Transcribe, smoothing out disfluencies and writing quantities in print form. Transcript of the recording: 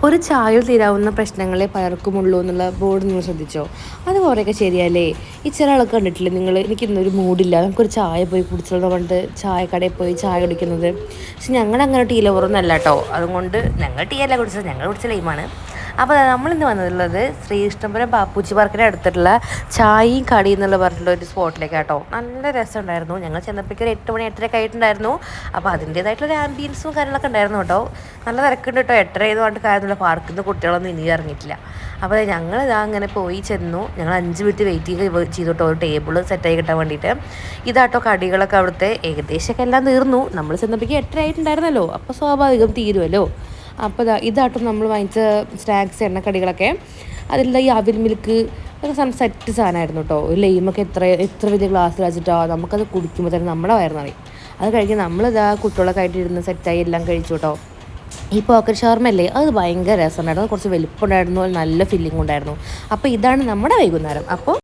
ഒരു ചായയിൽ തീരാവുന്ന പ്രശ്നങ്ങളെ പലർക്കുമുള്ളൂ എന്നുള്ള ബോർഡ് നിങ്ങൾ ശ്രദ്ധിച്ചോ? അത് കുറേയൊക്കെ ശരിയല്ലേ? ഈ ചില ആളൊക്കെ കണ്ടിട്ടില്ലേ നിങ്ങൾ, എനിക്കിന്നൊരു മൂഡില്ല, നമുക്കൊരു ചായ പോയി കുടിച്ചോളൂ പറഞ്ഞിട്ട് ചായക്കടയിൽ പോയി ചായ കുടിക്കുന്നത്. പക്ഷെ ഞങ്ങളങ്ങനെ ടീ ലവറൊന്നും അല്ല കേട്ടോ. അതുകൊണ്ട് ഞങ്ങൾ ടീ അല്ല കുടിച്ചത്, ഞങ്ങൾ കുടിച്ച ലൈമാണ്. അപ്പോൾ നമ്മളിന്ന് വന്നിട്ടുള്ളത് ശ്രീകൃഷ്ണപുരം ബാപ്പുച്ചി പാർക്കിൻ്റെ അടുത്തുള്ള ചായയും കടി എന്നുള്ള പറഞ്ഞിട്ടുള്ള ഒരു സ്പോട്ടിലേക്ക് കേട്ടോ. നല്ല രസമുണ്ടായിരുന്നു. ഞങ്ങൾ ചെന്നപ്പോഴേക്കും ഒരു 8 മണി 8:30 ആയിട്ടുണ്ടായിരുന്നു. അപ്പോൾ അതിൻ്റേതായിട്ടുള്ള ആംബിയൻസും കാര്യങ്ങളൊക്കെ ഉണ്ടായിരുന്നു കേട്ടോ. നല്ല തിരക്കുണ്ട് കേട്ടോ. 8:30 ആയതുകൊണ്ട് കാര്യമില്ല, പാർക്കിൽ നിന്ന് കുട്ടികളൊന്നും ഇനി ഇറങ്ങിയിട്ടില്ല. അപ്പോൾ ഞങ്ങൾ ഇതാ അങ്ങനെ പോയി ചെന്നു. ഞങ്ങൾ 5 മിനിറ്റ് വെയിറ്റ് ചെയ്തു കേട്ടോ, ഒരു ടേബിൾ സെറ്റായി കിട്ടാൻ വേണ്ടിയിട്ട്. ഇതാട്ടോ കടികളൊക്കെ അവിടുത്തെ ഏകദേശമൊക്കെ എല്ലാം തീർന്നു. നമ്മൾ ചെന്നപ്പോഴേക്കും 8:30 ആയിട്ടുണ്ടായിരുന്നല്ലോ, അപ്പോൾ സ്വാഭാവികം തീരുമല്ലോ. അപ്പോൾ ഇതാട്ടോ നമ്മൾ വാങ്ങിച്ച സ്നാക്സ് എണ്ണക്കടികളൊക്കെ. അതിലുള്ള ഈ അവിൽ മിൽക്ക് ഒക്കെ സെറ്റ് സാധനമായിരുന്നു കേട്ടോ. ഒരു ലൈമൊക്കെ എത്ര വലിയ ഗ്ലാസ്സിൽ വെച്ചിട്ടോ, നമുക്കത് കുടിക്കുമ്പോൾ തന്നെ നമ്മുടെ വയറിനറിയും. അത് കഴിഞ്ഞ് നമ്മളിതാ കുട്ടികളൊക്കെ ആയിട്ട് ഇരുന്ന് സെറ്റായി എല്ലാം കഴിച്ചു കേട്ടോ. ഈ പോക്കറ്റ് ഷവർമയല്ലേ, അത് ഭയങ്കര രസമുണ്ടായിരുന്നു. കുറച്ച് വലിപ്പമുണ്ടായിരുന്നു, നല്ല ഫില്ലിംഗ് ഉണ്ടായിരുന്നു. അപ്പോൾ ഇതാണ് നമ്മുടെ വൈകുന്നേരം. അപ്പോൾ